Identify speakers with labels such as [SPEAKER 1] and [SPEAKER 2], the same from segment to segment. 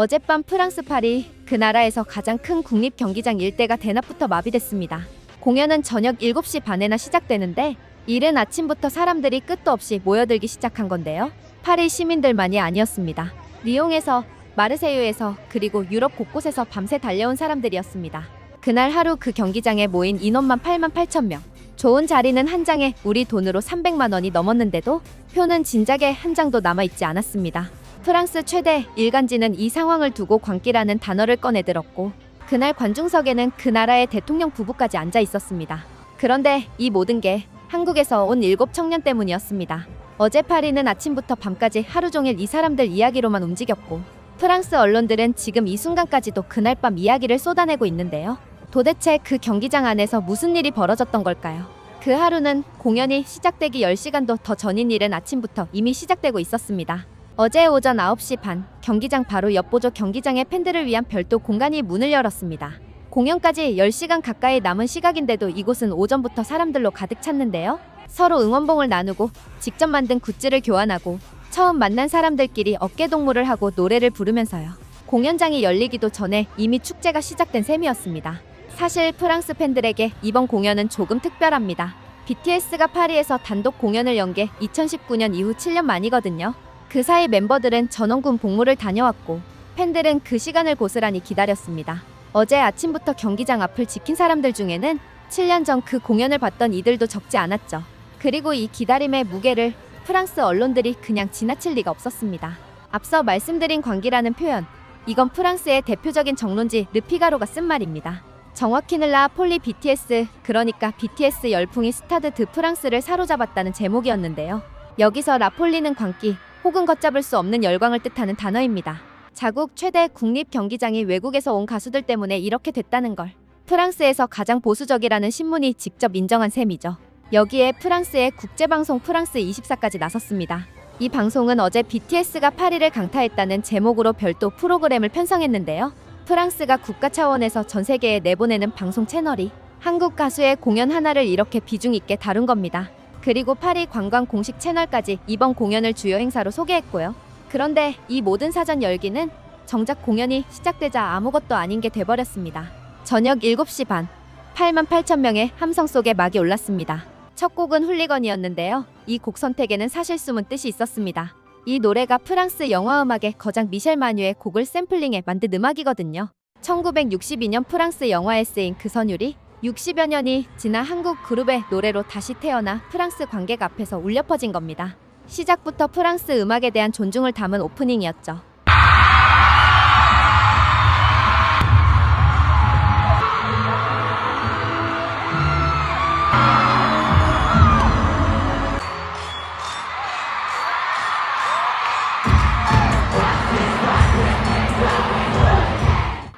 [SPEAKER 1] 어젯밤 프랑스 파리, 그 나라에서 가장 큰 국립 경기장 일대가 대낮부터 마비됐습니다. 공연은 저녁 7시 반에나 시작되는데 이른 아침부터 사람들이 끝도 없이 모여들기 시작한 건데요. 파리 시민들만이 아니었습니다. 리옹에서, 마르세유에서, 그리고 유럽 곳곳에서 밤새 달려온 사람들이었습니다. 그날 하루 그 경기장에 모인 인원만 8만 8천 명. 좋은 자리는 한 장에 우리 돈으로 300만 원이 넘었는데도 표는 진작에 한 장도 남아있지 않았습니다. 프랑스 최대 일간지는 이 상황을 두고 광기라는 단어를 꺼내들었고 그날 관중석에는 그 나라의 대통령 부부까지 앉아 있었습니다. 그런데 이 모든 게 한국에서 온 7청년 때문이었습니다. 어제 파리는 아침부터 밤까지 하루 종일 이 사람들 이야기로만 움직였고 프랑스 언론들은 지금 이 순간까지도 그날 밤 이야기를 쏟아내고 있는데요. 도대체 그 경기장 안에서 무슨 일이 벌어졌던 걸까요? 그 하루는 공연이 시작되기 10시간도 더 전인 일은 아침부터 이미 시작되고 있었습니다. 어제 오전 9시 반, 경기장 바로 옆 보조 경기장의 팬들을 위한 별도 공간이 문을 열었습니다. 공연까지 10시간 가까이 남은 시각인데도 이곳은 오전부터 사람들로 가득 찼는데요. 서로 응원봉을 나누고 직접 만든 굿즈를 교환하고 처음 만난 사람들끼리 어깨동무를 하고 노래를 부르면서요. 공연장이 열리기도 전에 이미 축제가 시작된 셈이었습니다. 사실 프랑스 팬들에게 이번 공연은 조금 특별합니다. BTS가 파리에서 단독 공연을 연 게 2019년 이후 7년 만이거든요. 그 사이 멤버들은 전원군 복무를 다녀왔고 팬들은 그 시간을 고스란히 기다렸습니다. 어제 아침부터 경기장 앞을 지킨 사람들 중에는 7년 전 그 공연을 봤던 이들도 적지 않았죠. 그리고 이 기다림의 무게를 프랑스 언론들이 그냥 지나칠 리가 없었습니다. 앞서 말씀드린 광기라는 표현, 이건 프랑스의 대표적인 정론지 르피가로가 쓴 말입니다. 정확히는 라 폴리 BTS, 그러니까 BTS 열풍이 스타드 드 프랑스를 사로잡았다는 제목이었는데요. 여기서 라폴리는 광기 혹은 걷잡을 수 없는 열광을 뜻하는 단어입니다. 자국 최대 국립 경기장이 외국에서 온 가수들 때문에 이렇게 됐다는 걸 프랑스에서 가장 보수적이라는 신문이 직접 인정한 셈이죠. 여기에 프랑스의 국제방송 프랑스 24까지 나섰습니다. 이 방송은 어제 BTS가 파리를 강타했다는 제목으로 별도 프로그램을 편성했는데요. 프랑스가 국가 차원에서 전 세계에 내보내는 방송 채널이 한국 가수의 공연 하나를 이렇게 비중 있게 다룬 겁니다. 그리고 파리 관광 공식 채널까지 이번 공연을 주요 행사로 소개했고요. 그런데 이 모든 사전 열기는 정작 공연이 시작되자 아무것도 아닌 게 돼버렸습니다. 저녁 7시 반, 8만 8천 명의 함성 속에 막이 올랐습니다. 첫 곡은 훌리건이었는데요. 이 곡 선택에는 사실 숨은 뜻이 있었습니다. 이 노래가 프랑스 영화음악의 거장 미셸 마뉴의 곡을 샘플링해 만든 음악이거든요. 1962년 프랑스 영화에 쓰인 그 선율이 60여 년이 지나 한국 그룹의 노래로 다시 태어나 프랑스 관객 앞에서 울려 퍼진 겁니다. 시작부터 프랑스 음악에 대한 존중을 담은 오프닝이었죠.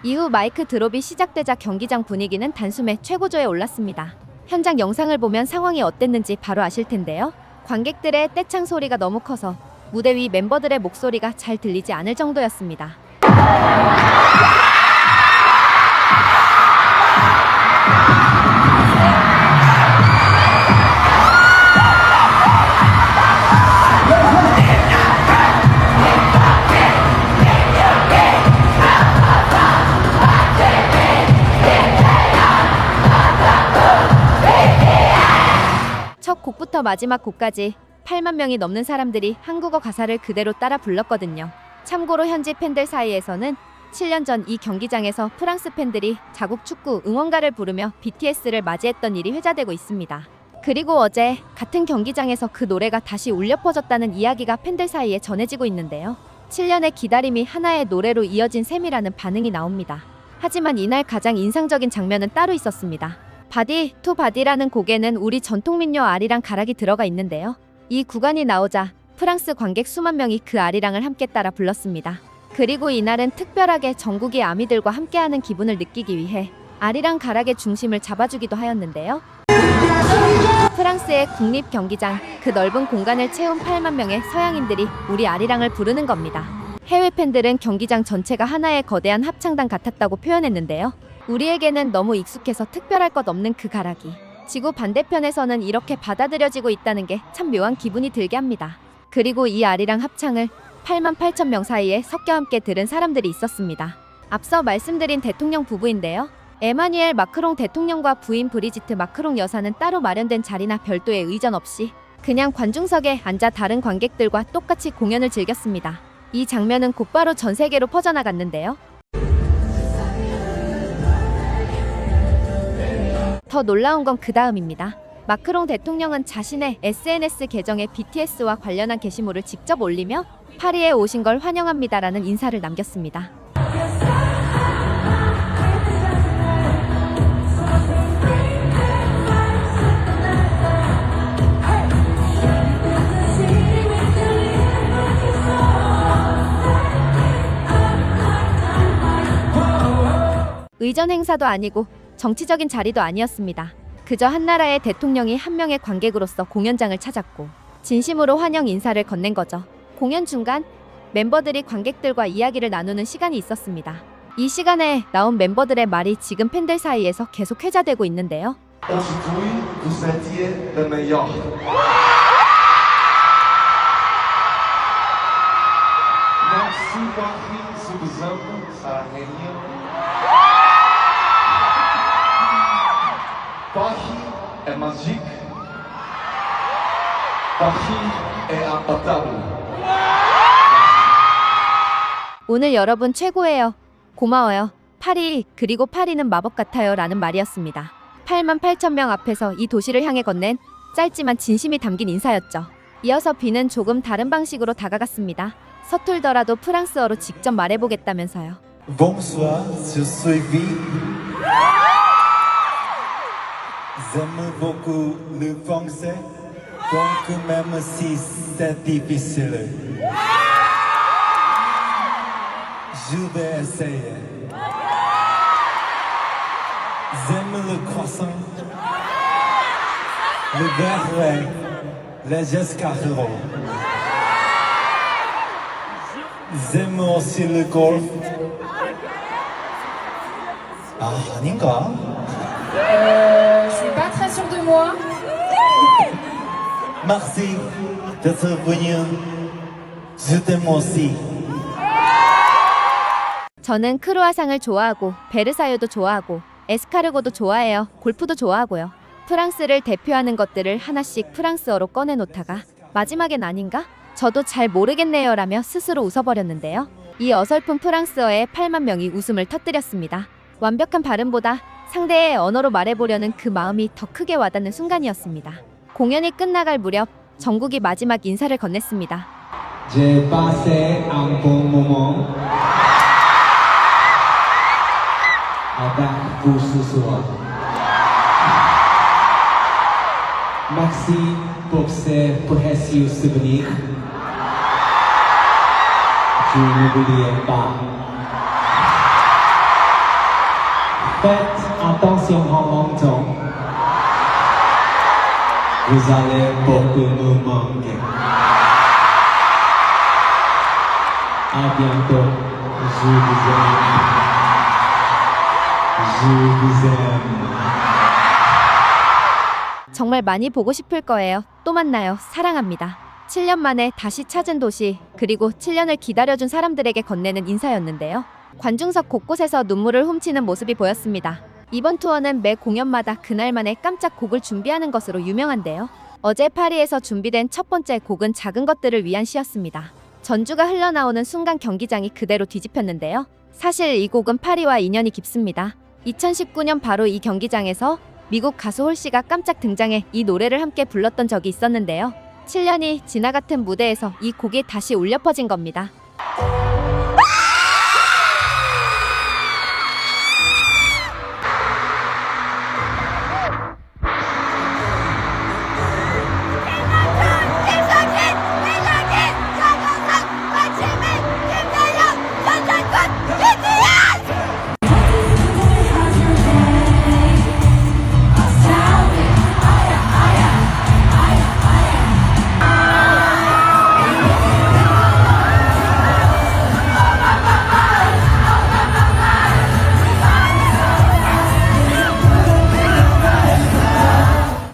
[SPEAKER 1] 이후 마이크 드롭이 시작되자 경기장 분위기는 단숨에 최고조에 올랐습니다. 현장 영상을 보면 상황이 어땠는지 바로 아실 텐데요. 관객들의 떼창 소리가 너무 커서 무대 위 멤버들의 목소리가 잘 들리지 않을 정도였습니다. 첫 곡부터 마지막 곡까지 8만 명이 넘는 사람들이 한국어 가사를 그대로 따라 불렀거든요. 참고로 현지 팬들 사이에서는 7년 전 이 경기장에서 프랑스 팬들이 자국 축구 응원가를 부르며 BTS를 맞이했던 일이 회자되고 있습니다. 그리고 어제 같은 경기장에서 그 노래가 다시 울려 퍼졌다는 이야기가 팬들 사이에 전해지고 있는데요. 7년의 기다림이 하나의 노래로 이어진 셈이라는 반응이 나옵니다. 하지만 이날 가장 인상적인 장면은 따로 있었습니다. 바디 투 바디라는 곡에는 우리 전통 민요 아리랑 가락이 들어가 있는데요. 이 구간이 나오자 프랑스 관객 수만 명이 그 아리랑을 함께 따라 불렀습니다. 그리고 이날은 특별하게 전국의 아미들과 함께하는 기분을 느끼기 위해 아리랑 가락의 중심을 잡아주기도 하였는데요. 프랑스의 국립 경기장, 그 넓은 공간을 채운 8만 명의 서양인들이 우리 아리랑을 부르는 겁니다. 해외 팬들은 경기장 전체가 하나의 거대한 합창단 같았다고 표현했는데요. 우리에게는 너무 익숙해서 특별할 것 없는 그 가락이 지구 반대편에서는 이렇게 받아들여지고 있다는 게 참 묘한 기분이 들게 합니다. 그리고 이 아리랑 합창을 8만 8천 명 사이에 섞여 함께 들은 사람들이 있었습니다. 앞서 말씀드린 대통령 부부인데요. 에마뉘엘 마크롱 대통령과 부인 브리지트 마크롱 여사는 따로 마련된 자리나 별도의 의전 없이 그냥 관중석에 앉아 다른 관객들과 똑같이 공연을 즐겼습니다. 이 장면은 곧바로 전 세계로 퍼져나갔는데요. 더 놀라운 건 그 다음입니다. 마크롱 대통령은 자신의 SNS 계정에 BTS와 관련한 게시물을 직접 올리며 파리에 오신 걸 환영합니다라는 인사를 남겼습니다. 의전 행사도 아니고 정치적인 자리도 아니었습니다. 그저 한 나라의 대통령이 한 명의 관객으로서 공연장을 찾았고 진심으로 환영 인사를 건넨 거죠. 공연 중간 멤버들이 관객들과 이야기를 나누는 시간이 있었습니다. 이 시간에 나온 멤버들의 말이 지금 팬들 사이에서 계속 회자되고 있는데요.
[SPEAKER 2] Aujourd'hui, vous étiez le meilleur. Merci Paris, je vous aime, ça n'est rien. Paris est magique. Paris est imbattable.
[SPEAKER 1] 오늘 여러분 최고예요. 고마워요. 파리, 그리고 파리는 마법 같아요 라는 말이었습니다. 8만 8천 명 앞에서 이 도시를 향해 건넨 짧지만 진심이 담긴 인사였죠. 이어서 비는 조금 다른 방식으로 다가갔습니다. 서툴더라도 프랑스어로 직접 말해보겠다면서요.
[SPEAKER 3] Bonsoir, je suis V. J'aime beaucoup le français, donc même si c'est difficile, je vais essayer. J'aime le croissant, le beurre, les escargots. J'aime aussi le golf. 아, 아닌가?
[SPEAKER 4] Je suis pas très sûre de moi.
[SPEAKER 3] Merci d'être venu. Je t'aime aussi.
[SPEAKER 1] 저는 크루아상을 좋아하고 베르사유도 좋아하고 에스카르고도 좋아해요. 골프도 좋아하고요. 프랑스를 대표하는 것들을 하나씩 프랑스어로 꺼내놓다가 마지막엔 아닌가? 저도 잘 모르겠네요 라며 스스로 웃어버렸는데요. 이 어설픈 프랑스어에 8만 명이 웃음을 터뜨렸습니다. 완벽한 발음보다 상대의 언어로 말해보려는 그 마음이 더 크게 와닿는 순간이었습니다. 공연이 끝나갈 무렵 정국이 마지막 인사를 건넸습니다.
[SPEAKER 5] J'ai passé un bon moment avec vous ce soir. Merci pour ces précieux souvenirs. Je n'oublierai pas. Faites attention en montant. Vous allez beaucoup me manquer. À bientôt. Je vous aime. Je vous aime.
[SPEAKER 1] 정말 많이 보고 싶을 거예요. 또 만나요. 사랑합니다. 7년 만에 다시 찾은 도시, 그리고 7년을 기다려준 사람들에게 건네는 인사였는데요. 관중석 곳곳에서 눈물을 훔치는 모습이 보였습니다. 이번 투어는 매 공연마다 그날만의 깜짝 곡을 준비하는 것으로 유명한데요. 어제 파리에서 준비된 첫 번째 곡은 작은 것들을 위한 시였습니다. 전주가 흘러나오는 순간 경기장이 그대로 뒤집혔는데요. 사실 이 곡은 파리와 인연이 깊습니다. 2019년 바로 이 경기장에서 미국 가수 홀씨가 깜짝 등장해 이 노래를 함께 불렀던 적이 있었는데요. 7년이 지나 같은 무대에서 이 곡이 다시 울려 퍼진 겁니다.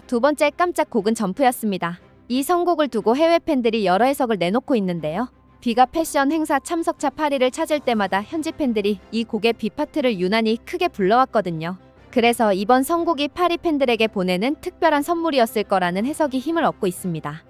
[SPEAKER 1] 두 번째 깜짝 곡은 점프였습니다. 이 선곡을 두고 해외 팬들이 여러 해석을 내놓고 있는데요. 비가 패션 행사 참석차 파리를 찾을 때마다 현지 팬들이 이 곡의 비파트를 유난히 크게 불러왔거든요. 그래서 이번 선곡이 파리 팬들에게 보내는 특별한 선물이었을 거라는 해석이 힘을 얻고 있습니다.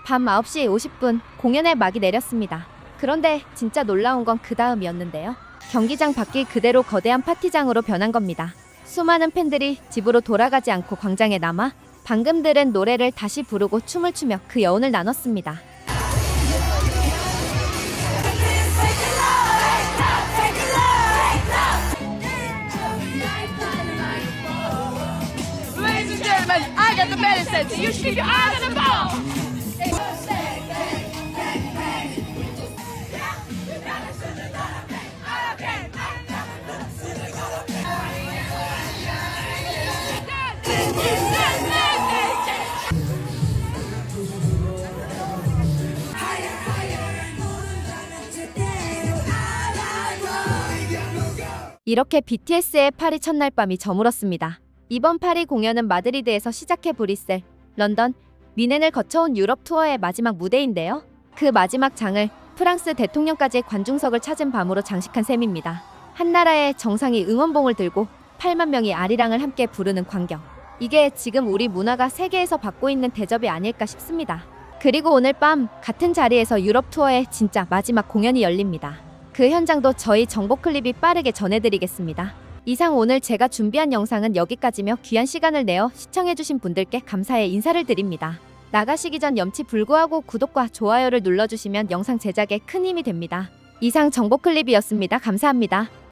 [SPEAKER 1] 밤 9시 50분 공연의 막이 내렸습니다. 그런데 진짜 놀라운 건 그 다음이었는데요. 경기장 밖이 그대로 거대한 파티장으로 변한 겁니다. 수많은 팬들이 집으로 돌아가지 않고 광장에 남아 방금 들은 노래를 다시 부르고 춤을 추며 그 여운을 나눴습니다.
[SPEAKER 6] Ladies and gentlemen, I got the medicine, so you should keep your eyes on the ball.
[SPEAKER 1] 이렇게 BTS의 파리 첫날 밤이 저물었습니다. 이번 파리 공연은 마드리드에서 시작해 브뤼셀, 런던, 미넨을 거쳐온 유럽 투어의 마지막 무대인데요. 그 마지막 장을 프랑스 대통령까지의 관중석을 찾은 밤으로 장식한 셈입니다. 한 나라의 정상이 응원봉을 들고 8만 명이 아리랑을 함께 부르는 광경. 이게 지금 우리 문화가 세계에서 받고 있는 대접이 아닐까 싶습니다. 그리고 오늘 밤 같은 자리에서 유럽 투어의 진짜 마지막 공연이 열립니다. 그 현장도 저희 정보 클립이 빠르게 전해드리겠습니다. 이상 오늘 제가 준비한 영상은 여기까지며 귀한 시간을 내어 시청해주신 분들께 감사의 인사를 드립니다. 나가시기 전 염치 불구하고 구독과 좋아요를 눌러주시면 영상 제작에 큰 힘이 됩니다. 이상 정보 클립이었습니다. 감사합니다.